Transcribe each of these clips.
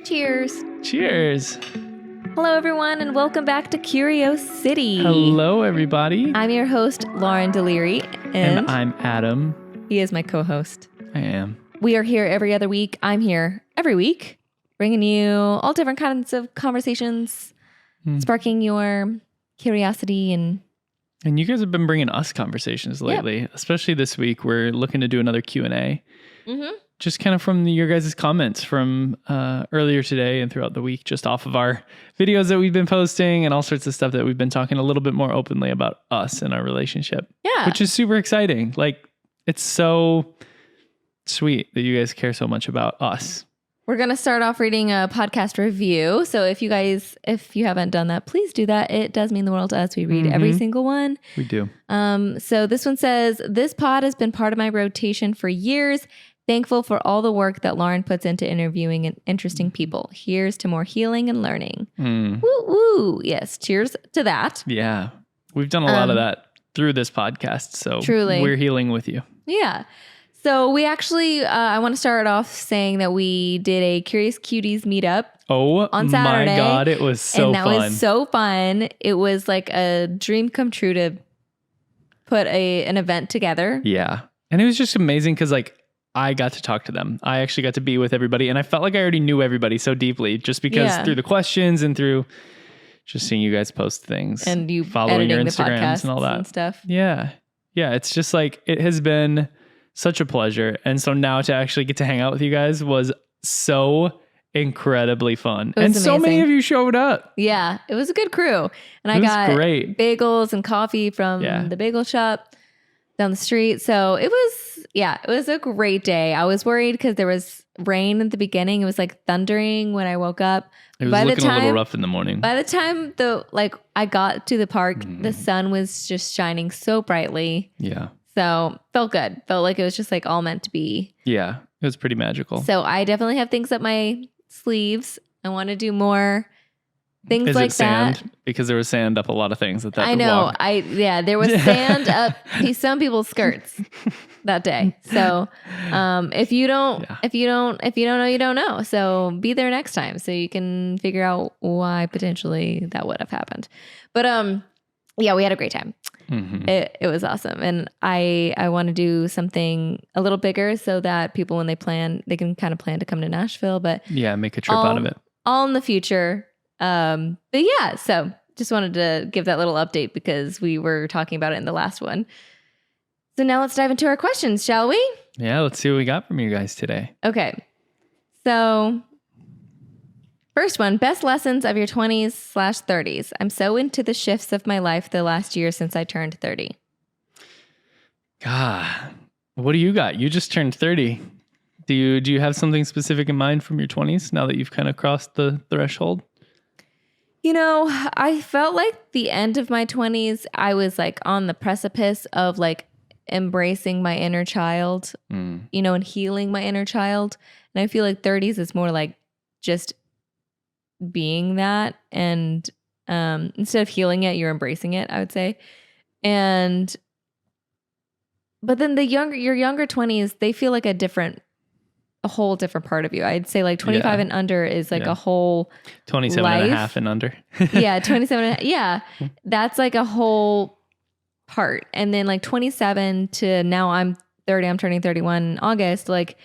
Cheers. Cheers. Hello, everyone, and welcome back to Curiosity. Hello, everybody. I'm your host, Lauren Deliri, and I'm Adam. He is my co-host. I am. We are here every other week. I'm here every week, bringing you all different kinds of conversations, sparking your curiosity and you guys have been bringing us conversations lately, especially this week. We're looking to do another Q&A. Just kind of from your guys' comments from earlier today and throughout the week, just off of our videos that we've been posting and all sorts of stuff that we've been talking a little bit more openly about us and our relationship. Yeah. Which is super exciting. Like, it's so sweet that you guys care so much about us. We're going to start off reading a podcast review. So if you haven't done that, please do that. It does mean the world to us. We read every single one. We do. So this one says, this pod has been part of my rotation for years. Thankful for all the work that Lauren puts into interviewing and interesting people. Here's to more healing and learning. Woo woo. Yes. Cheers to that. Yeah. We've done a lot of that through this podcast. So truly, we're healing with you. Yeah. So we actually, I want to start off saying that we did a Curious Cuties meetup. On Saturday. My God, it was so fun. And that was so fun. It was like a dream come true to put an event together. Yeah. And it was just amazing because like I got to talk to them. I actually got to be with everybody and I felt like I already knew everybody so deeply just because through the questions and through just seeing you guys post things. And you following your Instagrams and all that. And stuff. Yeah. Yeah. It's just like, it has been such a pleasure. And so now to actually get to hang out with you guys was so incredibly fun. And so many of you showed up. Yeah, it was a good crew. And I got great bagels and coffee from the bagel shop down the street. So it was a great day. I was worried because there was rain at the beginning. It was like thundering when I woke up. It was looking a little rough in the morning. By the time I got to the park, the sun was just shining so brightly. Yeah. So felt good. Felt like it was just like all meant to be. Yeah, it was pretty magical. So I definitely have things up my sleeves. I want to do more things Is like it sand? that. Because there was sand up a lot of things at that I know. walk. There was sand up some people's skirts that day. So if you don't know, you don't know. So be there next time so you can figure out why potentially that would have happened. But we had a great time. It was awesome. And I want to do something a little bigger so that people, when they plan, they can kind of plan to come to Nashville, but make a trip out of it. All in the future. But yeah, so just wanted to give that little update because we were talking about it in the last one. So now let's dive into our questions, shall we? Yeah, let's see what we got from you guys today. Okay. So first one, best lessons of your 20s/30s. I'm so into the shifts of my life the last year since I turned 30. God, what do you got? You just turned 30. Do you have something specific in mind from your 20s now that you've kind of crossed the threshold? You know, I felt like the end of my 20s, I was like on the precipice of like embracing my inner child, and healing my inner child. And I feel like 30s is more like just being that, and instead of healing it, you're embracing it, I would say. But then your younger 20s, they feel like a whole different part of you. I'd say like 25 and under is like a whole 27 life. and a half and under. 27 and yeah, that's like a whole part. And then like 27 to now I'm 30, I'm turning 31 in August. Like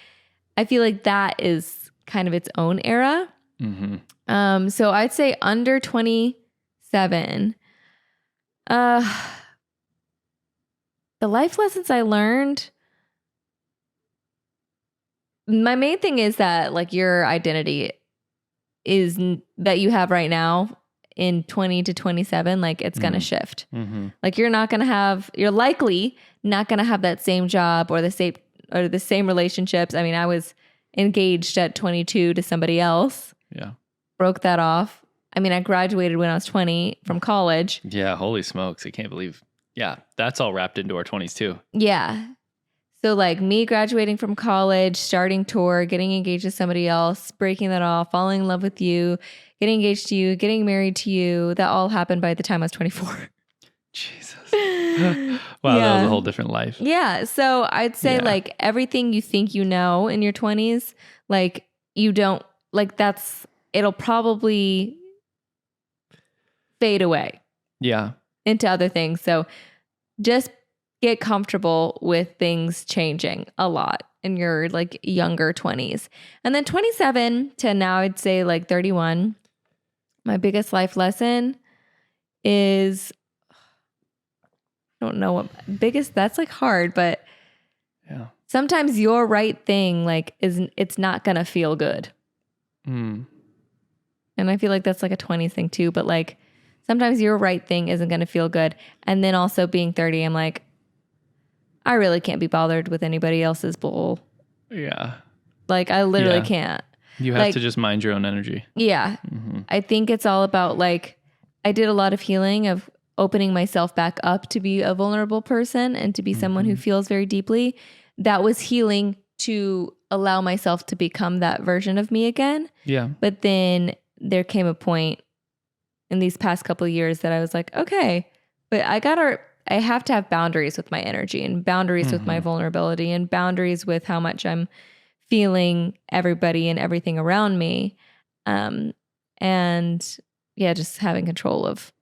I feel like that is kind of its own era. So I'd say under 27, the life lessons I learned, my main thing is that like your identity is that you have right now in 20 to 27, like it's going to shift. Like you're likely not going to have that same job or the same relationships. I mean, I was engaged at 22 to somebody else. Yeah. Broke that off. I mean, I graduated when I was 20 from college. Yeah. Holy smokes. I can't believe. Yeah. That's all wrapped into our 20s too. Yeah. So like me graduating from college, starting tour, getting engaged to somebody else, breaking that off, falling in love with you, getting engaged to you, getting married to you. That all happened by the time I was 24. Jesus. Wow, that was a whole different life. Yeah. So I'd say like everything you think you know in your 20s, like you don't like it'll probably fade away. Yeah. Into other things. So just get comfortable with things changing a lot in your like younger 20s. And then 27 to now I'd say like 31. My biggest life lesson is, I don't know what biggest, that's like hard, but yeah, sometimes your right thing like it's not gonna feel good. And I feel like that's like a 20s thing too, but like sometimes your right thing isn't gonna feel good. And then also being 30, I'm like, I really can't be bothered with anybody else's bull. Yeah. Like I literally can't. You have to just mind your own energy. Yeah. I think it's all about like, I did a lot of healing of opening myself back up to be a vulnerable person and to be someone who feels very deeply. That was healing to allow myself to become that version of me again. Yeah. But then there came a point in these past couple of years that I was like, okay, but I have to have boundaries with my energy and boundaries with my vulnerability and boundaries with how much I'm feeling everybody and everything around me. And yeah, just having control of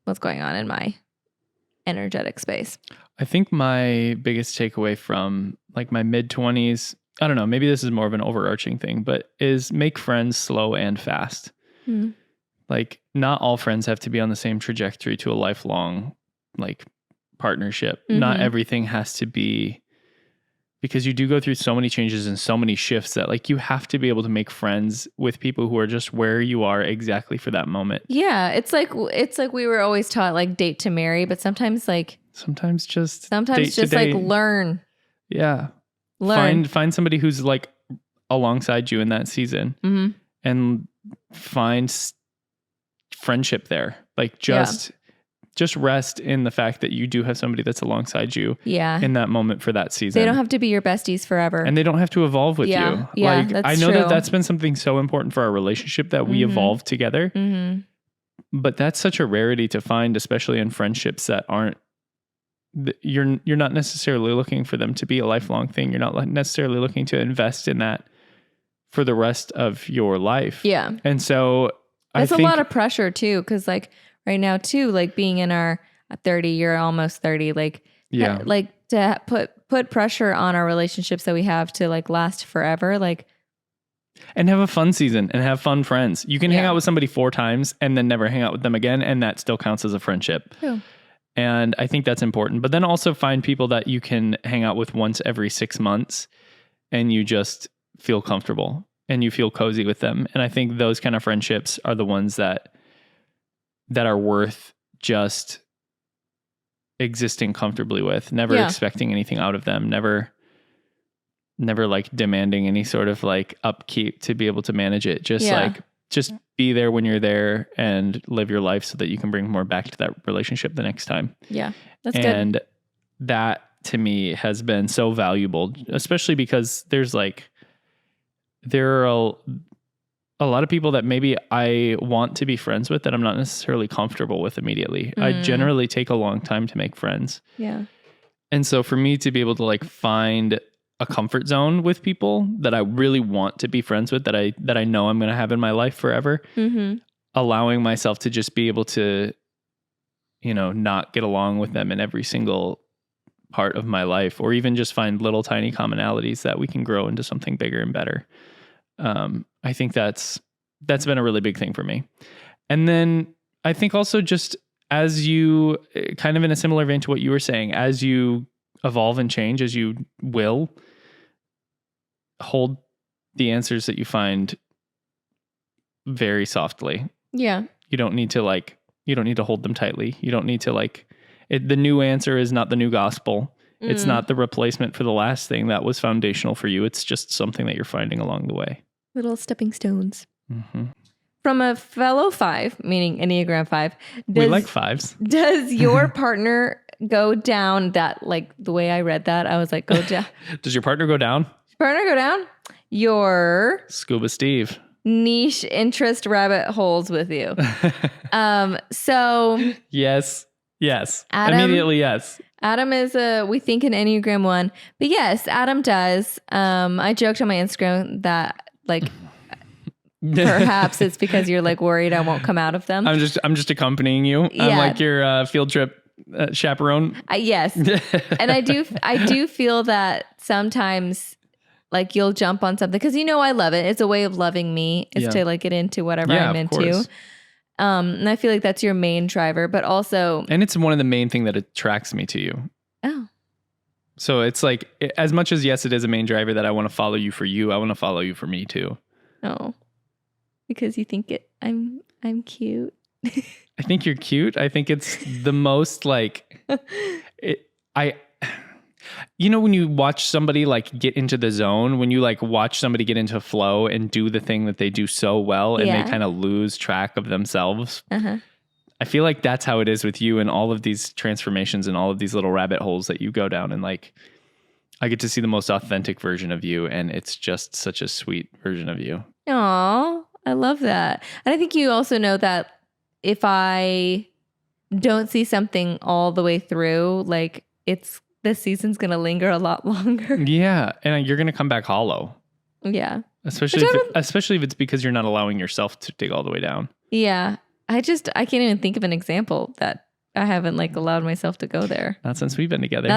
what's going on in my energetic space. I think my biggest takeaway from like my mid-20s, I don't know, maybe this is more of an overarching thing, but is make friends slow and fast. Like not all friends have to be on the same trajectory to a lifelong like partnership. Not everything has to be, because you do go through so many changes and so many shifts that like you have to be able to make friends with people who are just where you are exactly for that moment. Yeah, it's like we were always taught like date to marry, but sometimes just like learn. Yeah. Find somebody who's like alongside you in that season and find friendship there. Like just rest in the fact that you do have somebody that's alongside you in that moment for that season. They don't have to be your besties forever. And they don't have to evolve with you. Yeah, like I know that's been something so important for our relationship that we evolve together. But that's such a rarity to find, especially in friendships that aren't, you're not necessarily looking for them to be a lifelong thing. You're not necessarily looking to invest in that for the rest of your life. Yeah. And so that's a lot of pressure too. Cause like right now too, like being in our 30, you're almost 30, like, like to put pressure on our relationships that we have to like last forever. Like, and have a fun season and have fun friends. You can hang out with somebody 4 times and then never hang out with them again. And that still counts as a friendship. True. And I think that's important, but then also find people that you can hang out with once every 6 months and you just feel comfortable and you feel cozy with them. And I think those kind of friendships are the ones that are worth just existing comfortably with, never expecting anything out of them, never like demanding any sort of like upkeep to be able to manage it. Just be there when you're there and live your life so that you can bring more back to that relationship the next time. Yeah, that's good. And that to me has been so valuable, especially because there are a lot of people that maybe I want to be friends with that I'm not necessarily comfortable with immediately. I generally take a long time to make friends. Yeah. And so for me to be able to like find a comfort zone with people that I really want to be friends with, that I know I'm going to have in my life forever, allowing myself to just be able to, not get along with them in every single part of my life, or even just find little tiny commonalities that we can grow into something bigger and better. I think that's been a really big thing for me. And then I think also just as you kind of in a similar vein to what you were saying, as you evolve and change, as you will, hold the answers that you find very softly. Yeah. You don't need to hold them tightly. You don't need to the new answer is not the new gospel. It's not the replacement for the last thing that was foundational for you. It's just something that you're finding along the way. Little stepping stones. From a fellow 5, meaning Enneagram 5. We like 5s. Does your partner go down that, like the way I read that, I was like, go down. Does your partner go down? Partner go down? Your Scuba Steve. Niche interest rabbit holes with you. So. Yes. Adam, immediately yes. Adam is we think an Enneagram 1. But yes, Adam does. I joked on my Instagram that like perhaps it's because you're like worried I won't come out of them. I'm just accompanying you. Yeah. I'm like your field trip chaperone. Yes. And I do feel that sometimes like you'll jump on something because I love it. It's a way of loving me is to like get into whatever I'm into. And I feel like that's your main driver, but also, and it's one of the main thing that attracts me to you. Oh. So it's like, as much as yes, it is a main driver that I want to follow you for you, I want to follow you for me too. Oh, because you think I'm cute. I think you're cute. I think it's the most like, when you watch somebody like get into the zone, when you like watch somebody get into flow and do the thing that they do so well and they kind of lose track of themselves. I feel like that's how it is with you and all of these transformations and all of these little rabbit holes that you go down. And like, I get to see the most authentic version of you. And it's just such a sweet version of you. Aw, I love that. And I think you also know that if I don't see something all the way through, like this season's going to linger a lot longer. Yeah. And you're going to come back hollow. Yeah. Especially if it's because you're not allowing yourself to dig all the way down. Yeah. I can't even think of an example that I haven't like allowed myself to go there. Not since we've been together.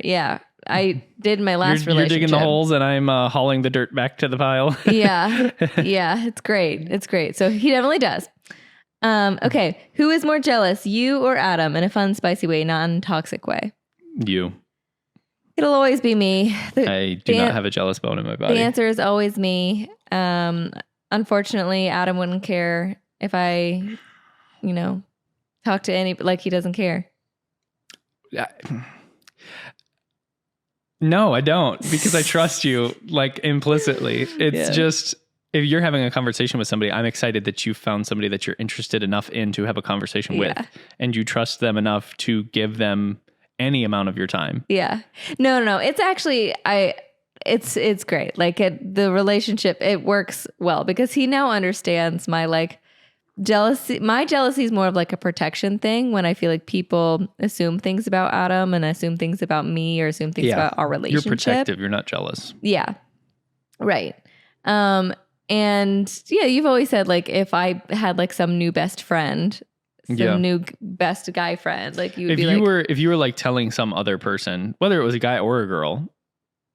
Yeah. I did my last relationship. You're digging the holes and I'm hauling the dirt back to the pile. Yeah. Yeah. It's great. So he definitely does. Okay. Who is more jealous, you or Adam, in a fun, spicy way, non-toxic way? You. It'll always be me. I do not have a jealous bone in my body. The answer is always me. Unfortunately, Adam wouldn't care if I, talk to like he doesn't care. No, I don't, because I trust you like implicitly. It's just, if you're having a conversation with somebody, I'm excited that you found somebody that you're interested enough in to have a conversation with, and you trust them enough to give them any amount of your time. Yeah. No. It's actually, it's great. Like the relationship, it works well because he now understands my like jealousy. My jealousy is more of like a protection thing when I feel like people assume things about Adam and assume things about me or assume things about our relationship. You're protective. You're not jealous. Yeah. Right. And you've always said like, if I had like some new best friend, new best guy friend, like you would if you were like telling some other person, whether it was a guy or a girl,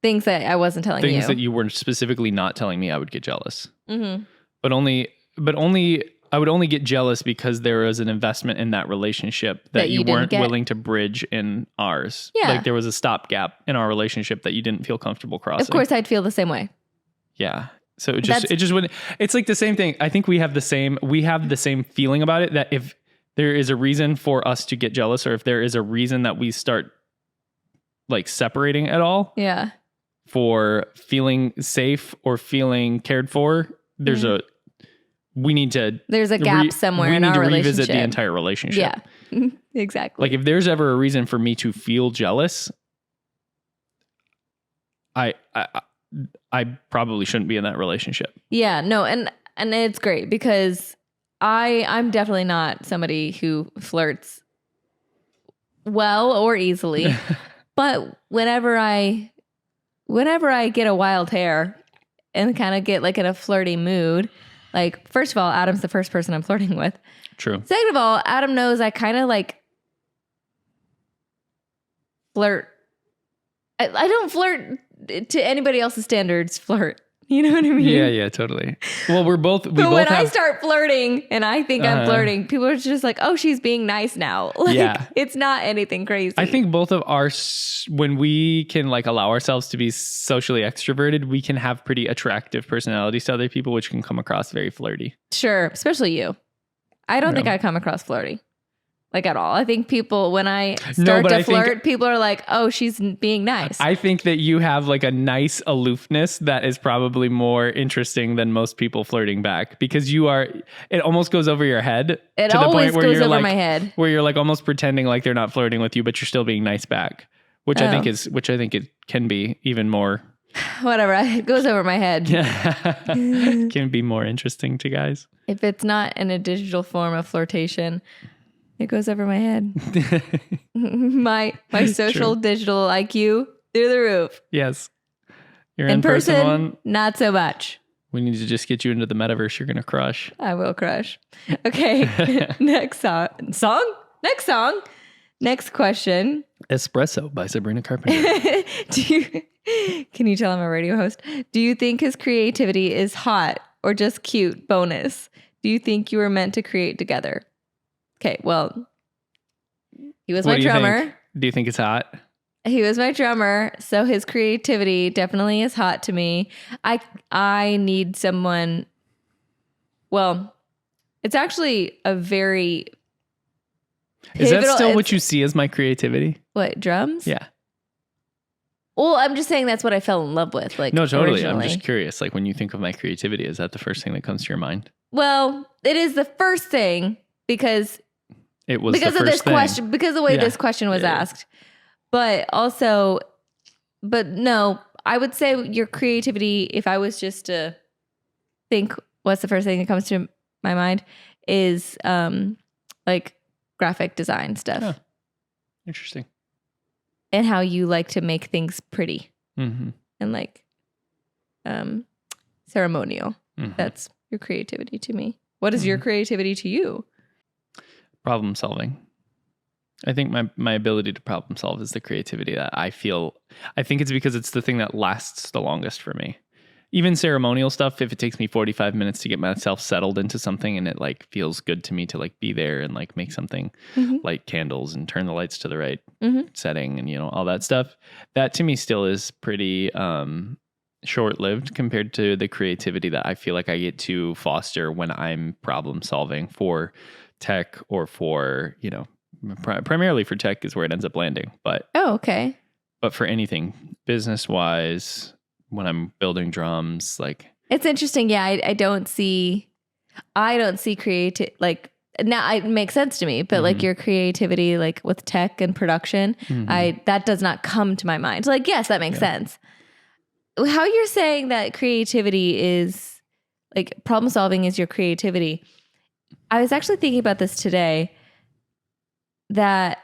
things that I wasn't telling you, things that you weren't specifically not telling me, I would get jealous. Mm-hmm. But I would only get jealous because there was an investment in that relationship that you weren't willing to bridge in ours. Yeah. Like there was a stopgap in our relationship that you didn't feel comfortable crossing. Of course, I'd feel the same way. Yeah. So it just wouldn't. It's like the same thing. I think we have the same feeling about it, that if there is a reason for us to get jealous, or if there is a reason that we start like separating at all. Yeah. For feeling safe or feeling cared for, there's a gap somewhere in our relationship. We need to revisit the entire relationship. Yeah, exactly. Like if there's ever a reason for me to feel jealous, I probably shouldn't be in that relationship. Yeah, no, and it's great because I'm definitely not somebody who flirts well or easily, but whenever I get a wild hair and kind of get like in a flirty mood, like, first of all, Adam's the first person I'm flirting with. True. Second of all, Adam knows I kind of like flirt. I don't flirt to anybody else's standards. Flirt. You know what I mean? Yeah, totally. Well, I start flirting and I think I'm flirting, people are just like, oh, she's being nice now. Like, it's not anything crazy. I think both of when we can like allow ourselves to be socially extroverted, we can have pretty attractive personalities to other people, which can come across very flirty. Sure. Especially you. I don't think I come across flirty. Like at all. I think people, when I start to flirt, people are like, oh, she's being nice. I think that you have like a nice aloofness that is probably more interesting than most people flirting back, because it almost goes over your head. It always goes over my head. Where you're like almost pretending like they're not flirting with you, but you're still being nice back, which I think it can be even more. Whatever. It goes over my head. Can be more interesting to guys. If it's not in a digital form of flirtation, it goes over my head. my social digital IQ through the roof. Yes. Your in person one, not so much. We need to just get you into the metaverse. You're going to crush. I will crush. Okay. Next song. Next song. Next question. Espresso by Sabrina Carpenter. Can you tell I'm a radio host? Do you think his creativity is hot or just cute? Bonus. Do you think you were meant to create together? Okay, well, he was my drummer. Do you think it's hot? He was my drummer, so his creativity definitely is hot to me. I need someone. Well, it's actually a very Is that still what you see as my creativity? What, drums? Yeah. Well, I'm just saying that's what I fell in love with. Like, no, totally. Originally. I'm just curious. Like, when you think of my creativity, is that the first thing that comes to your mind? Well, it is the first thing because it was because the of first this thing. question, because of the way this question was asked. But also, but no, I would say your creativity, if I was just to think what's the first thing that comes to my mind, is like graphic design stuff. Oh, interesting. And how you like to make things pretty mm-hmm. and like ceremonial. Mm-hmm. That's your creativity to me. What is your creativity to you? Problem solving. I think my ability to problem solve is the creativity that I feel. I think it's because it's the thing that lasts the longest for me. Even ceremonial stuff, if it takes me 45 minutes to get myself settled into something and it like feels good to me to like be there and like make something, light candles and turn the lights to the right setting and, you know, all that stuff, that to me still is pretty short-lived compared to the creativity that I feel like I get to foster when I'm problem solving for tech or for, you know, primarily for tech is where it ends up landing. But okay. But for anything business-wise, when I'm building drums, like it's interesting. Yeah, I don't see creative, like, now it makes sense to me, but like your creativity, like with tech and production, that does not come to my mind. Like, yes, that makes sense. How you're saying that creativity is like problem solving is your creativity. I was actually thinking about this today and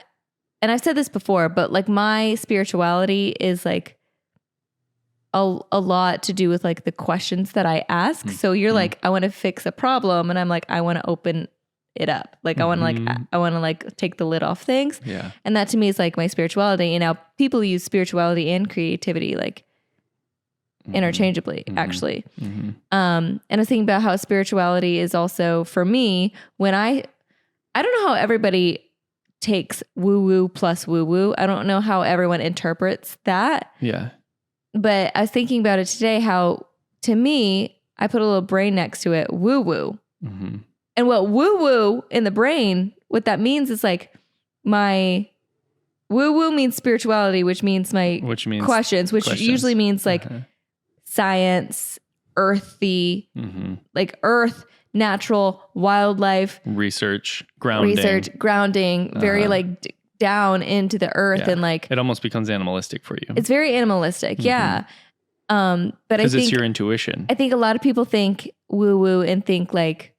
I've said this before, but like my spirituality is like a lot to do with like the questions that I ask. So you're like, I want to fix a problem. And I'm like, I want to open it up. Like, I want to like take the lid off things. Yeah. And that to me is like my spirituality. And now people use spirituality and creativity like interchangeably, actually. And I was thinking about how spirituality is also for me when I don't know how everybody takes woo-woo plus woo-woo. I don't know how everyone interprets that. Yeah. But I was thinking about it today, how to me, I put a little brain next to it, woo-woo. And what woo-woo in the brain, what that means is like my woo-woo means spirituality, which means questions, which usually means like science, earthy, like earth, natural, wildlife. Research, grounding, very like down into the earth and like it almost becomes animalistic for you. It's very animalistic, yeah. But I think it's your intuition. I think a lot of people think woo woo and think like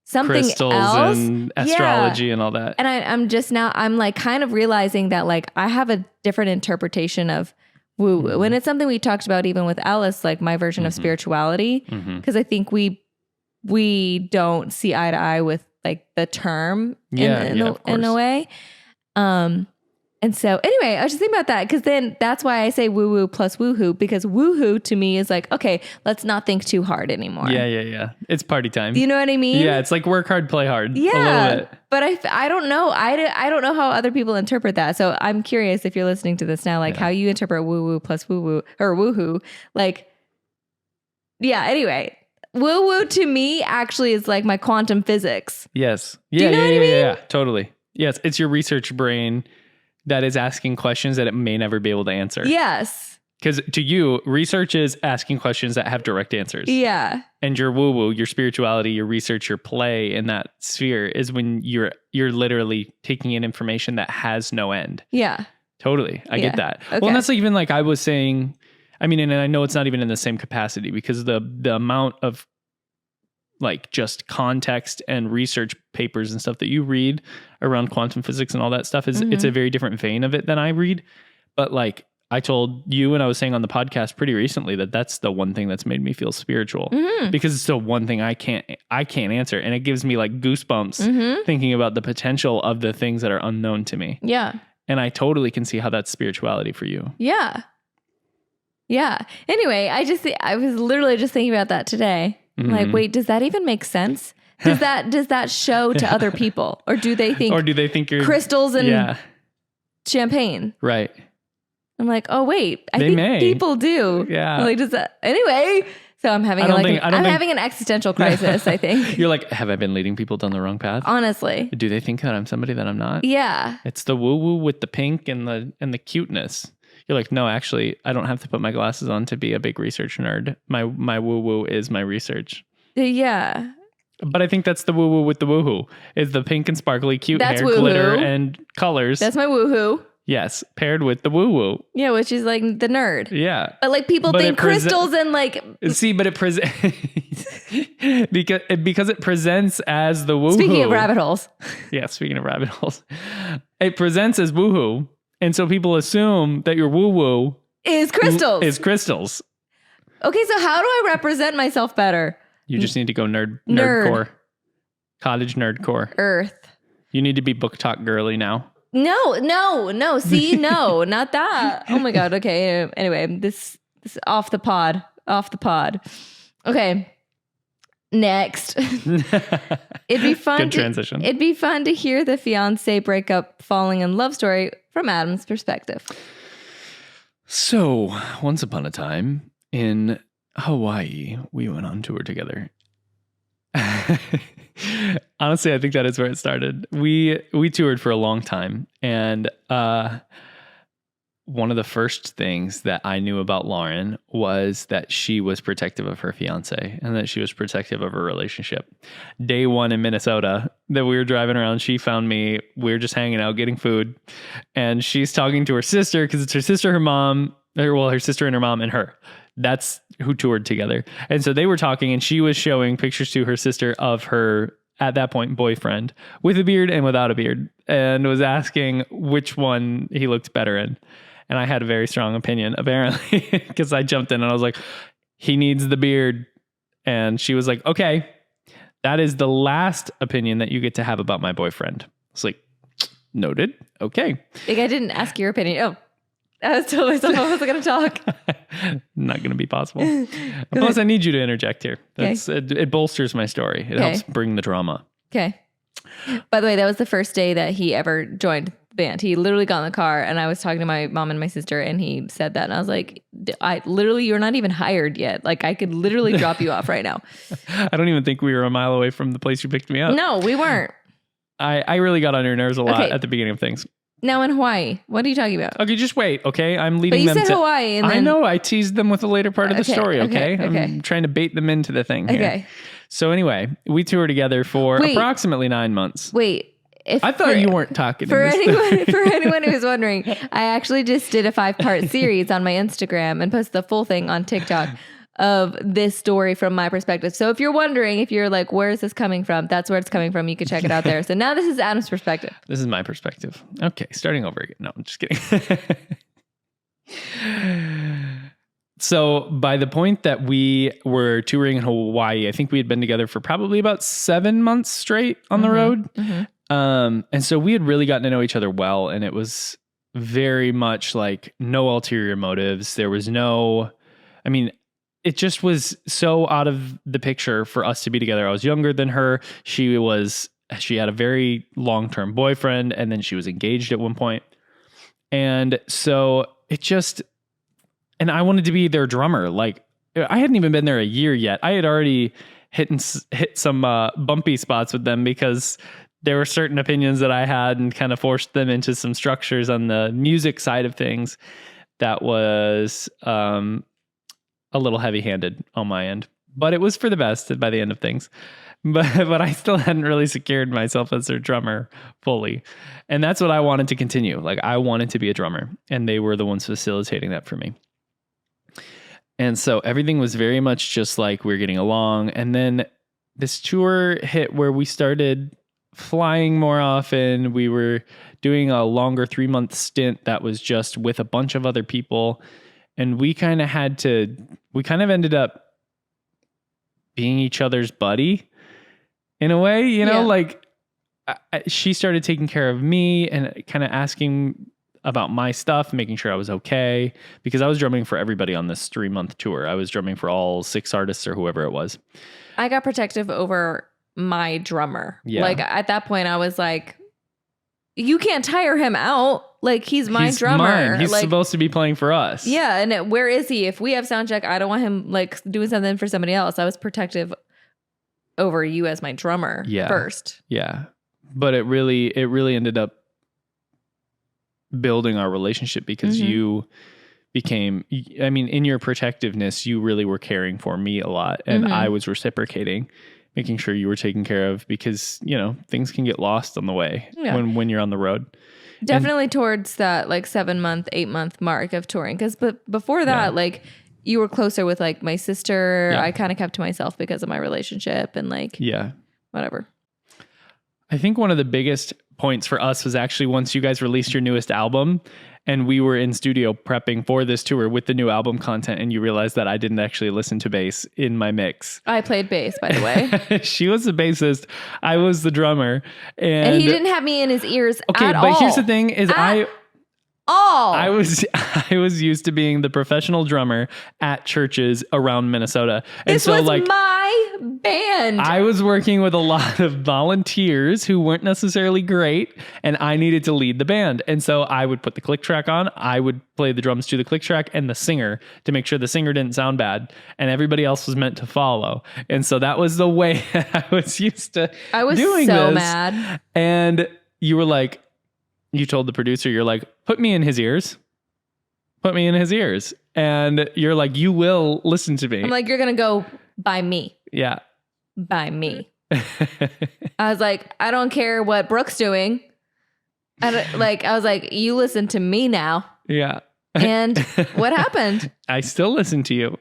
something crystals else and astrology and all that. And I'm like kind of realizing that like I have a different interpretation of woo woo, and it's something we talked about even with Alice, like my version of spirituality, because I think we don't see eye to eye with like the term in a way. And so anyway, I was just thinking about that because then that's why I say woo woo plus woohoo, because woohoo to me is like, okay, let's not think too hard anymore. Yeah. It's party time. You know what I mean? Yeah. It's like work hard, play hard. Yeah. A little bit. But I don't know. I don't know how other people interpret that. So I'm curious if you're listening to this now, like how you interpret woo woo plus woo woo or woohoo. Like, yeah. Anyway, woo woo to me actually is like my quantum physics. Yes. Yeah. Do you know what I mean? Yeah. Totally. Yes. It's your research brain that is asking questions that it may never be able to answer. Yes. Because to you, research is asking questions that have direct answers. Yeah. And your woo-woo, your spirituality, your research, your play in that sphere is when you're literally taking in information that has no end. Yeah. Totally. I get that. Okay. Well, and that's even like I was saying, I mean, and I know it's not even in the same capacity because the amount of like just context and research papers and stuff that you read around quantum physics and all that stuff is it's a very different vein of it than I read. But like I told you, and I was saying on the podcast pretty recently, that that's the one thing that's made me feel spiritual, because it's the one thing I can't answer. And it gives me like goosebumps thinking about the potential of the things that are unknown to me. Yeah. And I totally can see how that's spirituality for you. Yeah. Yeah. Anyway, I was literally just thinking about that today. Like, wait, does that even make sense? Does that show to other people, or do they think you're crystals and champagne? Right. I'm like, oh wait, I think people do. Yeah. Like, does that anyway? So I'm having having an existential crisis. I think you're like, have I been leading people down the wrong path? Honestly, do they think that I'm somebody that I'm not? Yeah. It's the woo woo with the pink and the cuteness. You're like, no, actually, I don't have to put my glasses on to be a big research nerd. My woo woo is my research. Yeah. But I think that's the woo woo with the woohoo. Is the pink and sparkly cute hair, glitter, and colors. That's my woohoo. Yes, paired with the woo woo. Yeah, which is like the nerd. Yeah. But like people think crystals and like. See, but it because it presents as the woohoo. Speaking of rabbit holes. Yeah, speaking of rabbit holes. It presents as woohoo. And so people assume that your woo woo is crystals. Okay, so how do I represent myself better? You just need to go nerdcore. Cottage nerdcore. Earth. You need to be book talk girly now. No. See, no, not that. Oh my God. Okay. Anyway, this off the pod. Okay. Next. It'd be fun. Good transition. It'd be fun to hear the fiancé breakup, falling in love story from Adam's perspective. So, once upon a time in Hawaii, we went on tour together. Honestly, I think that is where it started. We toured for a long time, and one of the first things that I knew about Lauren was that she was protective of her fiance and that she was protective of her relationship. Day one in Minnesota that we were driving around, she found me. We were just hanging out, getting food, and she's talking to her sister, because it's her sister, her mom, her sister and her mom and her. That's who toured together. And so they were talking, and she was showing pictures to her sister of her, at that point, boyfriend with a beard and without a beard, and was asking which one he looked better in. And I had a very strong opinion, apparently, because I jumped in and I was like, he needs the beard. And she was like, okay, that is the last opinion that you get to have about my boyfriend. It's like, noted. Okay. Like, I didn't ask your opinion. Oh, I was totally someone I wasn't going to talk. Not going to be possible. Plus, I need you to interject here. It bolsters my story. It helps bring the drama. Okay. By the way, that was the first day that he ever joined the band. He literally got in the car, and I was talking to my mom and my sister, and he said that, and I was like, you're not even hired yet. Like, I could literally drop you off right now. I don't even think we were a mile away from the place you picked me up. No, we weren't. I really got on your nerves a lot at the beginning of things. Now in Hawaii, what are you talking about? Okay, just wait, okay? I'm leading them to... But you said Hawaii, and then... I know, I teased them with the later part of the story, okay? I'm trying to bait them into the thing here. Okay. So anyway, we toured together for approximately 9 months. Wait. I thought you weren't talking for anyone who was wondering, I actually just did a 5-part series on my Instagram and posted the full thing on TikTok of this story from my perspective. So if you're wondering, if you're like, where is this coming from? That's where it's coming from. You can check it out there. So now this is Adam's perspective. This is my perspective. Okay, starting over again. No, I'm just kidding. So by the point that we were touring in Hawaii, I think we had been together for probably about 7 months straight on the road. Mm-hmm. And so we had really gotten to know each other well, and it was very much like no ulterior motives. There was it just was so out of the picture for us to be together. I was younger than her. She had a very long-term boyfriend, and then she was engaged at one point. And so and I wanted to be their drummer. Like, I hadn't even been there a year yet. I had already hit some bumpy spots with them, because there were certain opinions that I had, and kind of forced them into some structures on the music side of things that was a little heavy-handed on my end. But it was for the best by the end of things. But I still hadn't really secured myself as their drummer fully. And that's what I wanted to continue. Like, I wanted to be a drummer, and they were the ones facilitating that for me. And so everything was very much just like we're getting along. And then this tour hit where we started flying more often. We were doing a longer 3-month stint that was just with a bunch of other people. And we kind of ended up being each other's buddy in a way, like she started taking care of me and kind of asking about my stuff, making sure I was okay, because I was drumming for everybody on this 3-month tour. I was drumming for all 6 artists or whoever it was. I got protective over my drummer. Yeah. Like at that point I was like, you can't tire him out. Like he's my drummer. Mine. He's supposed to be playing for us. Yeah. And where is he? If we have sound check, I don't want him like doing something for somebody else. I was protective over you as my drummer first. Yeah. But it really ended up building our relationship because you became, I mean, in your protectiveness, you really were caring for me a lot. And I was reciprocating, making sure you were taken care of because, things can get lost on the way when you're on the road. Definitely towards that like 7-month, 8-month mark of touring. Because before that, like you were closer with like my sister. I kind of kept to myself because of my relationship and like, whatever. I think one of the biggest points for us was actually once you guys released your newest album and we were in studio prepping for this tour with the new album content and you realized that I didn't actually listen to bass in my mix. I played bass, by the way. She was the bassist. I was the drummer. And he didn't have me in his ears at all. Okay, but here's the thing is I was used to being the professional drummer at churches around Minnesota. And this was my band. I was working with a lot of volunteers who weren't necessarily great, and I needed to lead the band. And so I would put the click track on, I would play the drums to the click track and the singer to make sure the singer didn't sound bad, and everybody else was meant to follow. And so that was the way I was used to doing this. I was so mad. And you were like, you told the producer, you're like, put me in his ears. Put me in his ears. And you're like, you will listen to me. I'm like, you're going to go by me. Yeah. By me. I was like, I don't care what Brooke's doing. I was like, you listen to me now. Yeah. And what happened? I still listen to you.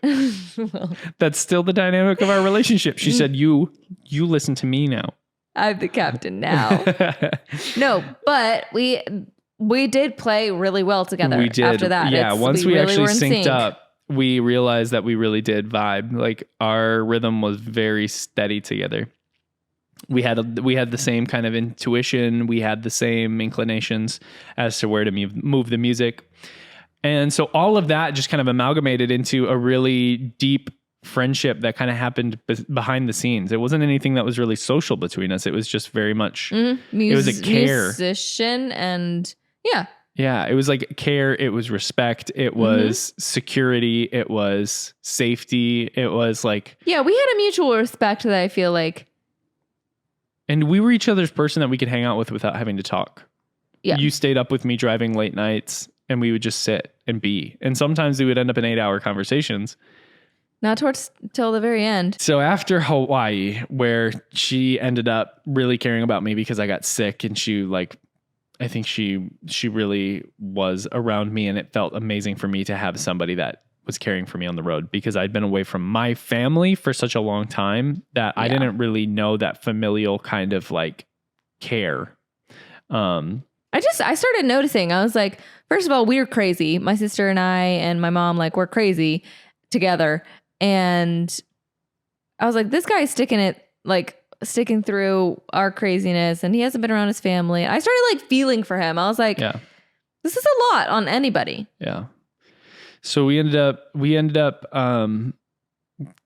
Well, that's still the dynamic of our relationship. She said, you listen to me now. I'm the captain now. No, but we did play really well together. We did. After that. Yeah, once we really actually synced up, we realized that we really did vibe. Like our rhythm was very steady together. We had the same kind of intuition. We had the same inclinations as to where to move the music. And so all of that just kind of amalgamated into a really deep friendship that kind of happened behind the scenes. It wasn't anything that was really social between us. It was just very much, it was a care. Musician and Yeah, it was like care. It was respect. It was security. It was safety. It was like... Yeah, we had a mutual respect that I feel like... And we were each other's person that we could hang out with without having to talk. Yeah. You stayed up with me driving late nights and we would just sit and be. And sometimes we would end up in 8-hour conversations. Not till the very end. So after Hawaii, where she ended up really caring about me because I got sick and I think she really was around me, and it felt amazing for me to have somebody that was caring for me on the road because I'd been away from my family for such a long time that I didn't really know that familial kind of like care. I started noticing, I was like, first of all, we're crazy. My sister and I and my mom, like we're crazy together. And I was like, this guy's sticking through our craziness and he hasn't been around his family. I started like feeling for him. I was like, this is a lot on anybody. Yeah. So we ended up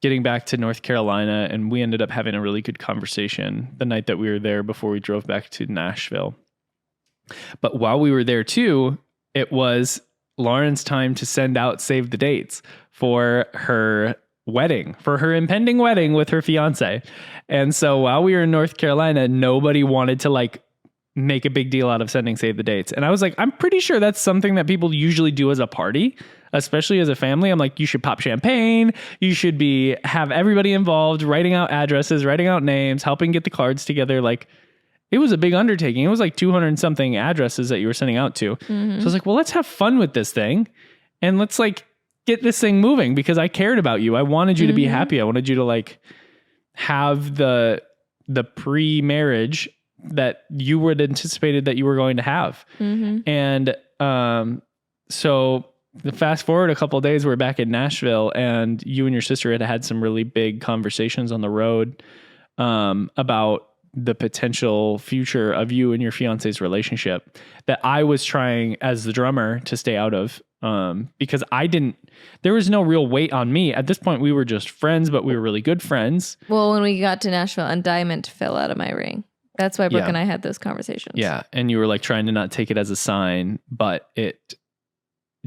getting back to North Carolina, and we ended up having a really good conversation the night that we were there before we drove back to Nashville. But while we were there too, it was Lauren's time to send out save the dates for her wedding, for her impending wedding with her fiance. And so while we were in North Carolina, nobody wanted to like make a big deal out of sending save the dates. And I was like, I'm pretty sure that's something that people usually do as a party, especially as a family. I'm like, you should pop champagne. You should have everybody involved, writing out addresses, writing out names, helping get the cards together. Like, it was a big undertaking. It was like 200 and something addresses that you were sending out to. Mm-hmm. So I was like, well, let's have fun with this thing. And let's like get this thing moving because I cared about you. I wanted you to be happy. I wanted you to like have the pre-marriage that you would anticipated that you were going to have. And so the fast forward a couple of days, we're back in Nashville, and you and your sister had some really big conversations on the road about the potential future of you and your fiance's relationship that I was trying as the drummer to stay out of. Because there was no real weight on me. At this point, we were just friends, but we were really good friends. Well, when we got to Nashville, a diamond fell out of my ring. That's why Brooke and I had those conversations. Yeah. And you were like trying to not take it as a sign, but it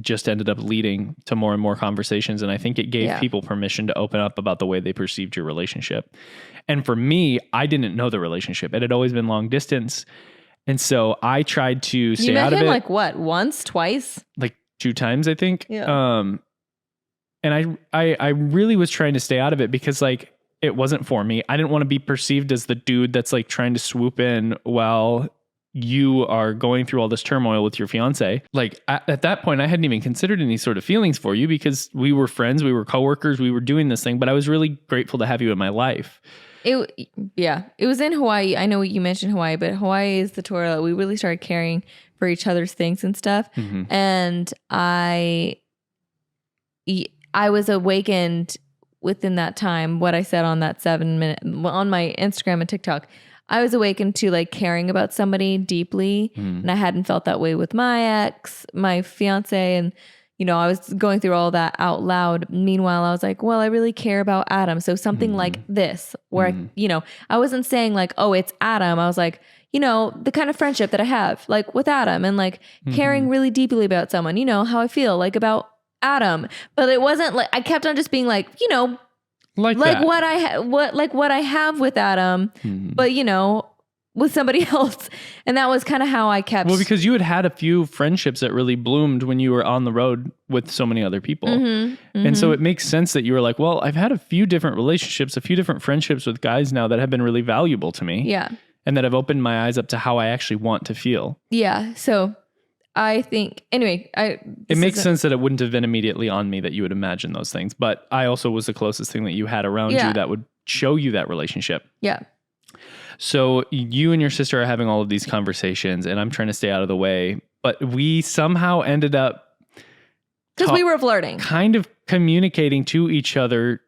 just ended up leading to more and more conversations. And I think it gave people permission to open up about the way they perceived your relationship. And for me, I didn't know the relationship. It had always been long distance. And so I tried to stay out of it. You met him like what? Once, twice? Like 2 times, I think. Yeah. And I really was trying to stay out of it because like it wasn't for me. I didn't want to be perceived as the dude that's like trying to swoop in while you are going through all this turmoil with your fiance. Like at that point, I hadn't even considered any sort of feelings for you because we were friends, we were coworkers, we were doing this thing, but I was really grateful to have you in my life. It was in Hawaii. I know you mentioned Hawaii, but Hawaii is the tour that we really started caring for each other's things and stuff. And I was awakened within that time, what I said on that 7-minute, on my Instagram and TikTok, I was awakened to like caring about somebody deeply. And I hadn't felt that way with my ex, my fiance. And, you know, I was going through all that out loud. Meanwhile, I was like, well, I really care about Adam. So something like this, where I wasn't saying like, oh, it's Adam. I was like, you know, the kind of friendship that I have like with Adam and like caring really deeply about someone, you know, how I feel like about Adam. But it wasn't like, I kept on just being like, you know, like what I have with Adam, but you know, with somebody else. And that was kind of how I kept. Well, because you had a few friendships that really bloomed when you were on the road with so many other people. And so it makes sense that you were like, well, I've had a few different relationships, a few different friendships with guys now that have been really valuable to me. Yeah. And that have opened my eyes up to how I actually want to feel. Yeah. So I think, anyway, it makes sense that it wouldn't have been immediately on me that you would imagine those things. But I also was the closest thing that you had around you that would show you that relationship. Yeah. So you and your sister are having all of these conversations and I'm trying to stay out of the way. But we somehow ended up... Because we were flirting. Kind of communicating to each other...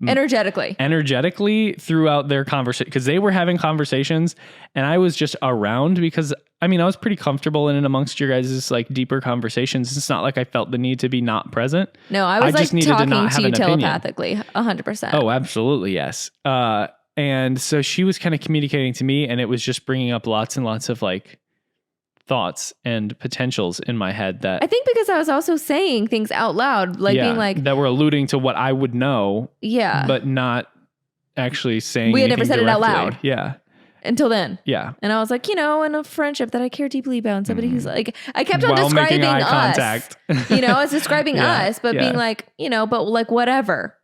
Energetically throughout their conversation, because they were having conversations and I was just around because I mean I was pretty comfortable in and amongst your guys' like deeper conversations. It's not like I felt the need to be not present. No, I was like talking to you telepathically 100%. Oh, absolutely, yes. And so she was kind of communicating to me and it was just bringing up lots and lots of like thoughts and potentials in my head that I think because I was also saying things out loud, like being like that were alluding to what I would know, but not actually saying. We had never said directly. It out loud, until then, And I was like, you know, in a friendship that I care deeply about, and somebody who's like, I kept on describing making eye us, contact. You know, I was describing us, but being like, you know, but like whatever.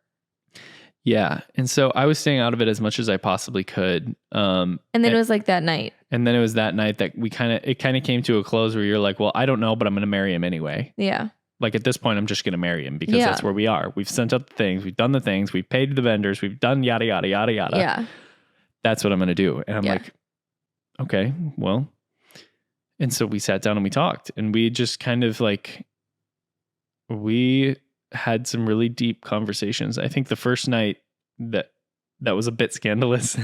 Yeah. And so I was staying out of it as much as I possibly could. And then it was like that night. And then it was that night that it kind of came to a close where you're like, well, I don't know, but I'm going to marry him anyway. Yeah. Like at this point, I'm just going to marry him because that's where we are. We've sent out the things. We've done the things. We've paid the vendors. We've done yada, yada, yada, yada. Yeah. That's what I'm going to do. And I'm like, okay, well. And so we sat down and we talked and we just kind of like, we had some really deep conversations. I think the first night that was a bit scandalous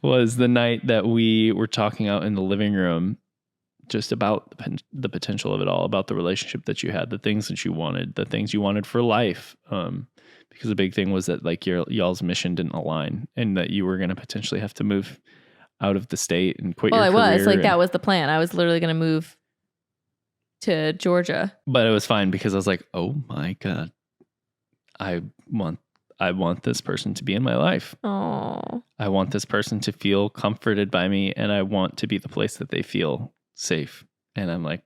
was the night that we were talking out in the living room just about the potential of it all, about the relationship that you had, the things that you wanted, the things you wanted for life. Because the big thing was that like y'all's mission didn't align and that you were going to potentially have to move out of the state and quit your career. Well, I was like, that was the plan. I was literally going to move to Georgia. But it was fine because I was like, oh my God, I want this person to be in my life. Oh, I want this person to feel comforted by me and I want to be the place that they feel safe. And I'm like,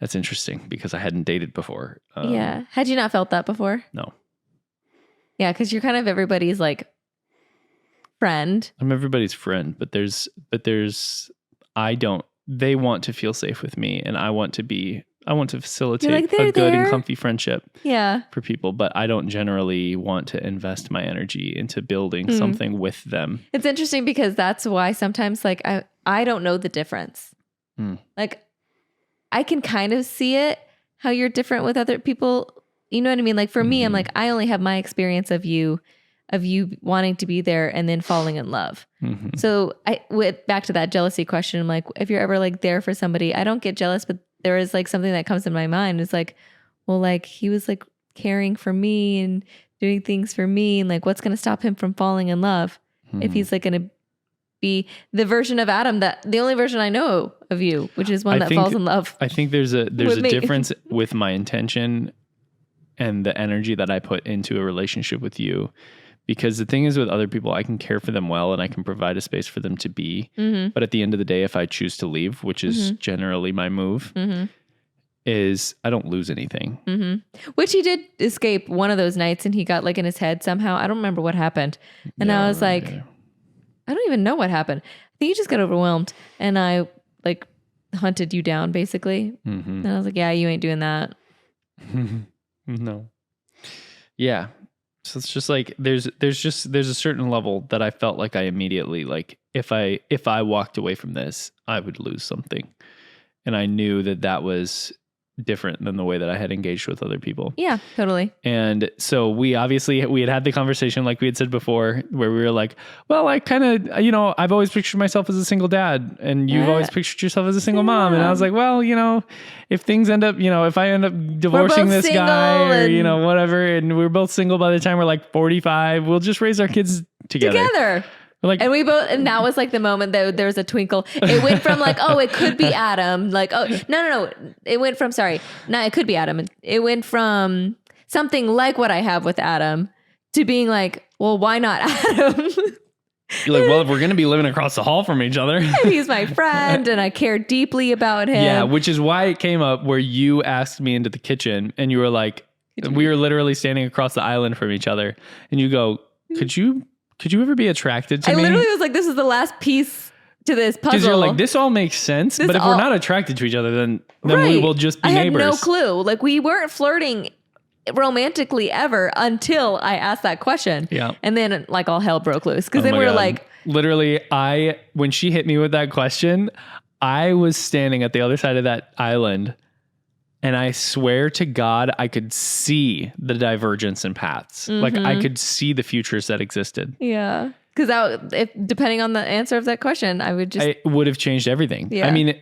that's interesting because I hadn't dated before. Yeah. Had you not felt that before? No. Yeah. Cause you're kind of everybody's like friend. I'm everybody's friend, but they want to feel safe with me and I want to facilitate a good and comfy friendship for people, but I don't generally want to invest my energy into building something with them. It's interesting because that's why sometimes like I don't know the difference. Like I can kind of see it, how you're different with other people. You know what I mean? Like for me, I'm like, I only have my experience of you wanting to be there and then falling in love. So back to that jealousy question, I'm like, if you're ever like there for somebody, I don't get jealous, but there is like something that comes in my mind. It's like, well, like he was like caring for me and doing things for me. And like, what's going to stop him from falling in love if he's like going to be the version of Adam, that the only version I know of you, which is one that falls in love. I think there's a difference with my intention and the energy that I put into a relationship with you. Because the thing is with other people, I can care for them well and I can provide a space for them to be. But at the end of the day, if I choose to leave, which is generally my move, is I don't lose anything. Which he did escape one of those nights and he got like in his head somehow. I don't remember what happened. And I was like, I don't even know what happened. I think you just got overwhelmed and I like hunted you down basically. And I was like, yeah, you ain't doing that. No. Yeah. So it's just like there's a certain level that I felt like I immediately like if I walked away from this, I would lose something. And I knew that was different than the way that I had engaged with other people. Yeah, totally. And so we had the conversation like we had said before where we were like, well, I kind of, I've always pictured myself as a single dad and you've always pictured yourself as a single mom. And I was like, well, if things end up, if I end up divorcing this guy or, whatever, and we're both single by the time we're like 45, we'll just raise our kids together. Like, and that was like the moment that there was a twinkle. It went from like, oh, it could be Adam. Like, oh, no. It went from, it could be Adam. It went from something like what I have with Adam to being like, well, why not Adam? You're like, well, if we're going to be living across the hall from each other. He's my friend and I care deeply about him. Yeah, which is why it came up where you asked me into the kitchen and you were like, we were literally standing across the island from each other. And you go, could you ever be attracted to me? I literally was like, this is the last piece to this puzzle. Because you're like, this all makes sense. But if we're not attracted to each other, then we will just be neighbors. I had no clue. Like we weren't flirting romantically ever until I asked that question. Yeah. And then like all hell broke loose. Because then we were like. Literally, when she hit me with that question, I was standing at the other side of that island. And I swear to God, I could see the divergence in paths. Like I could see the futures that existed. Yeah. Because depending on the answer of that question, it would have changed everything. Yeah. I mean,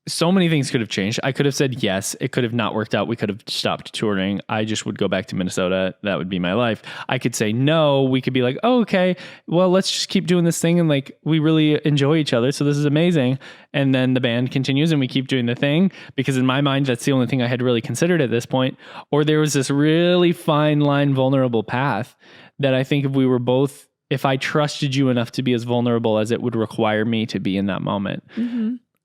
so many things could have changed. I could have said yes. It could have not worked out. We could have stopped touring. I just would go back to Minnesota. That would be my life. I could say no. We could be like, oh, okay, well, let's just keep doing this thing. And like, we really enjoy each other. So this is amazing. And then the band continues and we keep doing the thing because in my mind, that's the only thing I had really considered at this point. Or there was this really fine line, vulnerable path that I think if I trusted you enough to be as vulnerable as it would require me to be in that moment,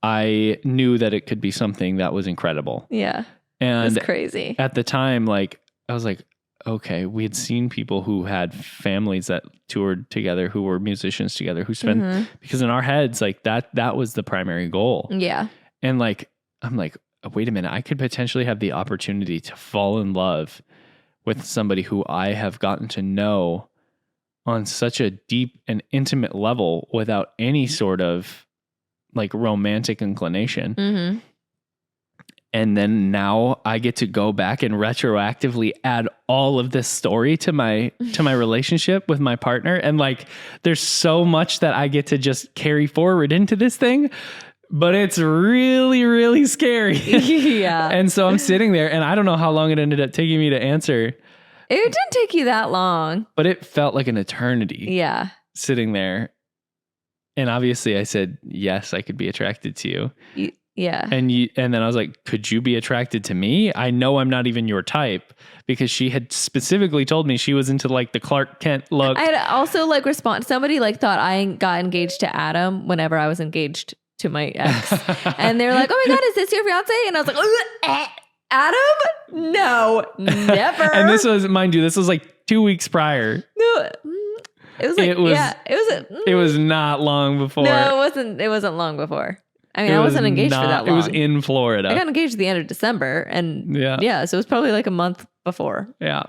I knew that it could be something that was incredible. Yeah. And it's crazy. At the time, like, I was like, okay, we had seen people who had families that toured together, who were musicians together, who spent, because in our heads, like that was the primary goal. Yeah. And like, I'm like, wait a minute, I could potentially have the opportunity to fall in love with somebody who I have gotten to know on such a deep and intimate level without any sort of like romantic inclination. And then now I get to go back and retroactively add all of this story to my relationship with my partner. And like, there's so much that I get to just carry forward into this thing, but it's really, really scary. Yeah. And so I'm sitting there and I don't know how long it ended up taking me to answer. It didn't take you that long, but it felt like an eternity. Yeah. Sitting there. And obviously I said, yes, I could be attracted to you. Yeah. And then I was like, could you be attracted to me? I know I'm not even your type because she had specifically told me she was into like the Clark Kent look. I had also like somebody like thought I got engaged to Adam whenever I was engaged to my ex. And they're like, oh my God, is this your fiance? And I was like, Adam? No, never. And this was, mind you, this was like 2 weeks prior. No. It was like, it was not long before. No, it wasn't long before. I mean, I wasn't engaged for that long. It was in Florida. I got engaged at the end of December, and so it was probably like a month before. Yeah.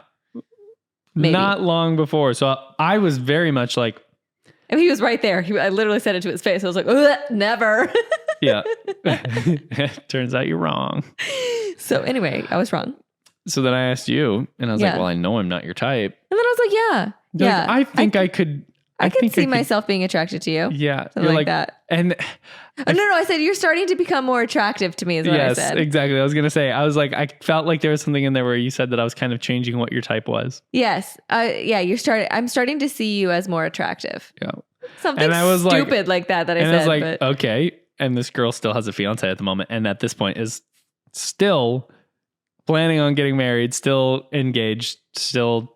Maybe. Not long before. So I was very much like... I mean, he was right there. I literally said it to his face. I was like, never. Yeah. Turns out you're wrong. So anyway, I was wrong. So then I asked you, and I was like, well, I know I'm not your type. And then I was like, yeah. Like, I think I could... I could see myself being attracted to you. Yeah. Something like that. And no, I said, you're starting to become more attractive to me is what I said. Yes, exactly. I was going to say, I was like, I felt like there was something in there where you said that I was kind of changing what your type was. Yes. I'm starting to see you as more attractive. Yeah. Something and I was stupid like that I said. And I was like, okay. And this girl still has a fiance at the moment. And at this point is still planning on getting married, still engaged, still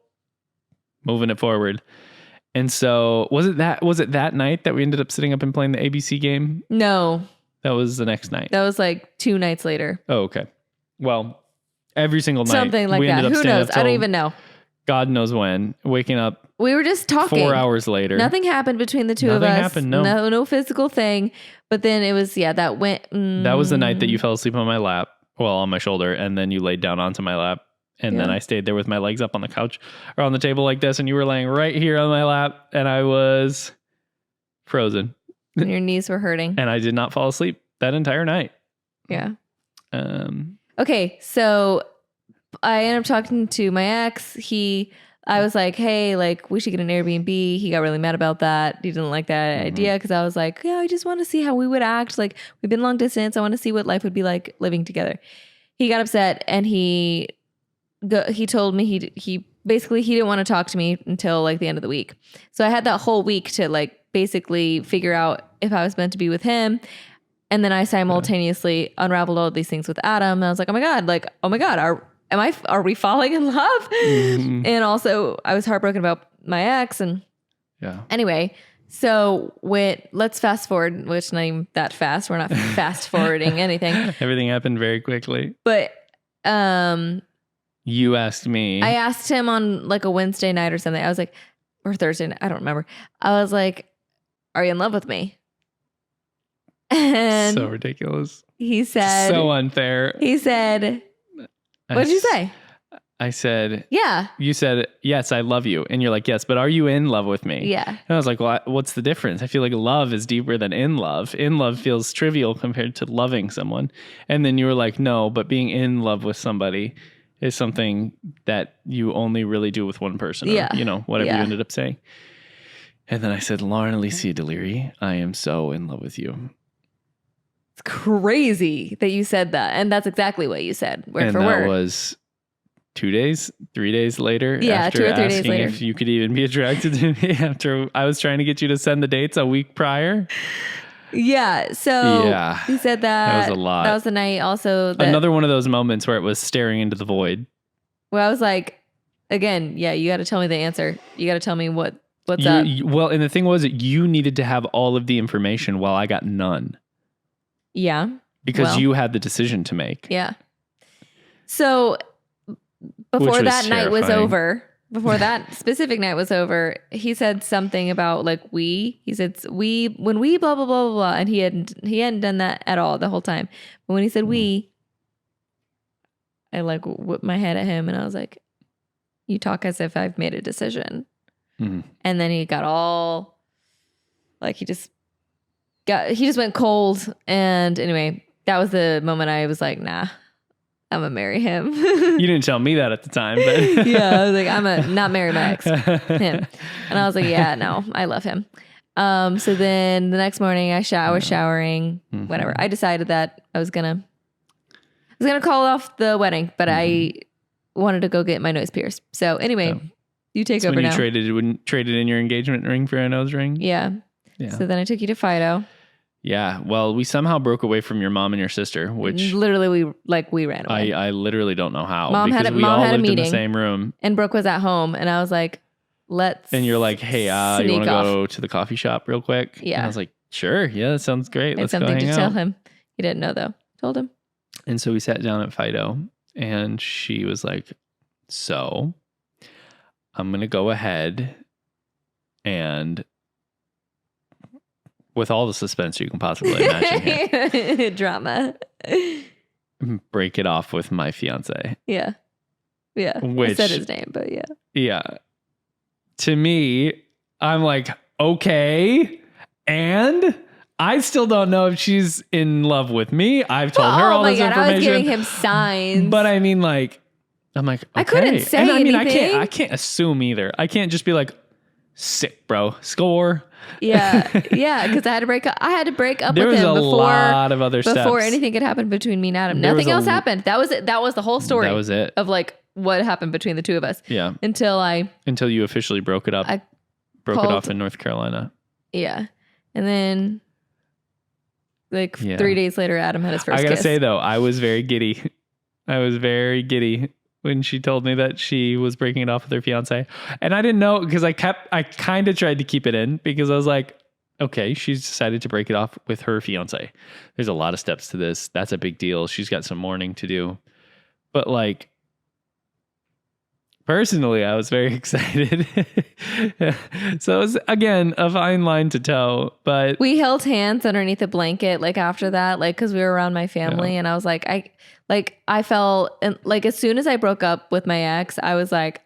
moving it forward. And so was it that night that we ended up sitting up and playing the ABC game? No. That was the next night. That was like 2 nights later. Oh, okay. Well, every single night. Something like that. Who knows? I don't even know. God knows when. Waking up. We were just talking. 4 hours later. Nothing happened between the two of us. Nothing happened, no. No physical thing. But then it was, that went. That was the night that you fell asleep on my lap. Well, on my shoulder. And then you laid down onto my lap. And then I stayed there with my legs up on the couch or on the table like this. And you were laying right here on my lap. And I was frozen. And your knees were hurting. And I did not fall asleep that entire night. Yeah. Okay. So I ended up talking to my ex. I was like, hey, like we should get an Airbnb. He got really mad about that. He didn't like that idea because I was like, I just want to see how we would act. Like we've been long distance. I want to see what life would be like living together. He got upset and he told me he basically he didn't want to talk to me until like the end of the week. So I had that whole week to like basically figure out if I was meant to be with him. And then I simultaneously unraveled all these things with Adam. And I was like, oh my God, are we falling in love? Mm-hmm. And also I was heartbroken about my ex. And anyway, so let's fast forward, which not even that fast. We're not fast forwarding anything. Everything happened very quickly. But, you asked me. I asked him on like a Wednesday night or something. I was like, or Thursday night, I don't remember. I was like, are you in love with me? And so ridiculous. He said, so unfair. He said, what did you say? I said, yeah. You said, yes, I love you. And you're like, yes, but are you in love with me? Yeah. And I was like, well, what's the difference? I feel like love is deeper than in love. In love feels trivial compared to loving someone. And then you were like, no, but being in love with somebody is something that you only really do with one person. Or, whatever you ended up saying. And then I said, Lauren Alicia Deliri, I am so in love with you. It's crazy that you said that. And that's exactly what you said, word for word. And that was 3 days later. Yeah, after 2 or 3 days asking later. If you could even be attracted to me after I was trying to get you to send the dates a week prior. Yeah. So he said that. That was a lot. That was the night also. Another one of those moments where it was staring into the void. Well, I was like, again, you got to tell me the answer. You got to tell me what's up. Well, and the thing was that you needed to have all of the information while I got none. Yeah. Because you had the decision to make. Yeah. So before that night was over, before that specific night was over, he said something about like he said when we blah, blah, blah, blah, blah. And he hadn't done that at all the whole time. But when he said we, I like whipped my head at him and I was like, you talk as if I've made a decision. Mm-hmm. And then he got all like, he just went cold. And anyway, that was the moment I was like, nah, I'm gonna marry him. You didn't tell me that at the time, but yeah, I was like, I'm gonna not marry my ex, him. And I was like, yeah, no, I love him. So then the next morning I was showering, whatever. I decided that I was gonna call off the wedding, but I wanted to go get my nose pierced. So anyway, you take over now. You traded in your engagement ring for a nose ring? Yeah. So then I took you to Fido. Yeah. Well, we somehow broke away from your mom and your sister, which literally we ran away. I literally don't know how. Mom because had we all lived meeting in the same room. And Brooke was at home and I was like, and you're like, hey, you want to go to the coffee shop real quick? Yeah. And I was like, sure. Yeah, that sounds great. Let's go hang out. Something to tell him. He didn't know though. Told him. And so we sat down at Fido and she was like, so I'm going to go ahead and with all the suspense you can possibly imagine here. Drama. Break it off with my fiance. Yeah. Yeah. I said his name, but yeah. Yeah. To me, I'm like, okay. And I still don't know if she's in love with me. I've told her all this information. I was giving him signs. But I mean, like, I'm like, okay. I couldn't say and I mean, anything. I can't assume either. I can't just be like, sick, bro. Score. Yeah. Yeah. Because I had to break up. There with was him a lot of other steps. Before anything could happen between me and Adam. Nothing else happened. That was it. That was the whole story. That was it. Of like what happened between the two of us. Yeah. Until you officially broke it up. Broke it off in North Carolina. Yeah. And then 3 days later, Adam had his first kiss. I gotta say though, I was very giddy. When she told me that she was breaking it off with her fiance. And I didn't know because I kind of tried to keep it in because I was like, okay, she's decided to break it off with her fiance. There's a lot of steps to this. That's a big deal. She's got some mourning to do. But like, personally, I was very excited. So it was, again, a fine line to toe, but we held hands underneath a blanket. Like after that, like, cause we were around my family and I was like, I felt like as soon as I broke up with my ex, I was like,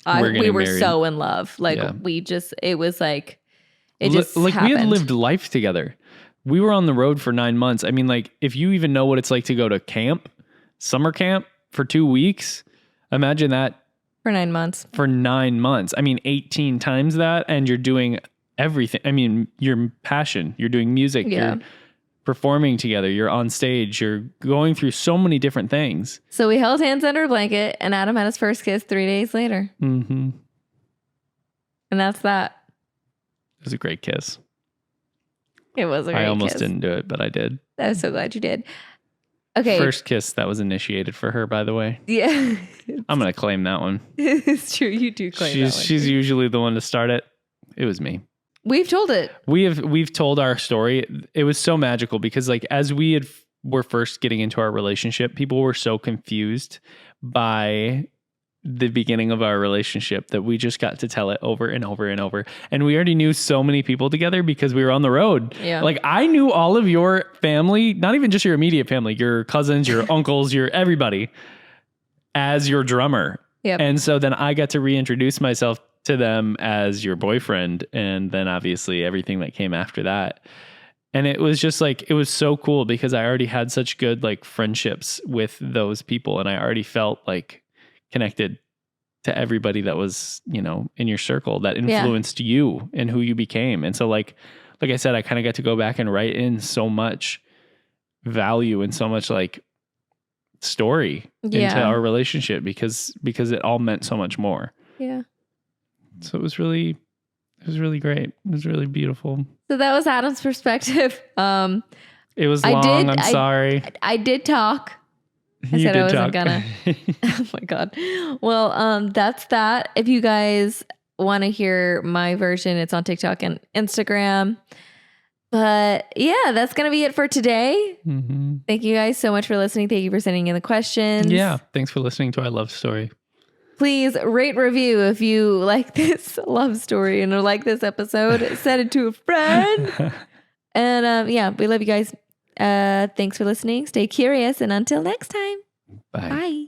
we were married. So in love. Like it was like, it just like happened. We had lived life together. We were on the road for 9 months. I mean, like if you even know what it's like to go to summer camp for 2 weeks, imagine that. For 9 months. For 9 months. I mean, 18 times that. And you're doing everything. I mean, your passion, you're doing music, you're performing together, you're on stage, you're going through so many different things. So we held hands under a blanket and Adam had his first kiss 3 days later. Mm-hmm. And that's that. It was a great kiss. It was a great kiss. I almost didn't do it, but I did. I'm so glad you did. Okay. First kiss that was initiated for her, by the way. Yeah. I'm going to claim that one. It's true. You do claim that one. She's usually the one to start it. It was me. We've told it. We've told our story. It was so magical because like as we were first getting into our relationship, people were so confused by the beginning of our relationship that we just got to tell it over and over and over. And we already knew so many people together because we were on the road. Yeah. Like I knew all of your family, not even just your immediate family, your cousins, your uncles, your everybody as your drummer. Yep. And so then I got to reintroduce myself to them as your boyfriend. And then obviously everything that came after that. And it was just like, it was so cool because I already had such good like friendships with those people. And I already felt like connected to everybody that was, you know, in your circle that influenced you and who you became. And so like I said, I kind of got to go back and write in so much value and so much like story into our relationship because it all meant so much more. Yeah. So it was really great. It was really beautiful. So that was Adam's perspective. It was long. I'm sorry. I did talk. I said I wasn't gonna. Oh my God. Well, that's that. If you guys want to hear my version, it's on TikTok and Instagram. But yeah, that's going to be it for today. Mm-hmm. Thank you guys so much for listening. Thank you for sending in the questions. Yeah. Thanks for listening to our love story. Please rate, review if you like this love story and like this episode. Send it to a friend. And yeah, we love you guys. Thanks for listening. Stay curious. And until next time. Bye. Bye.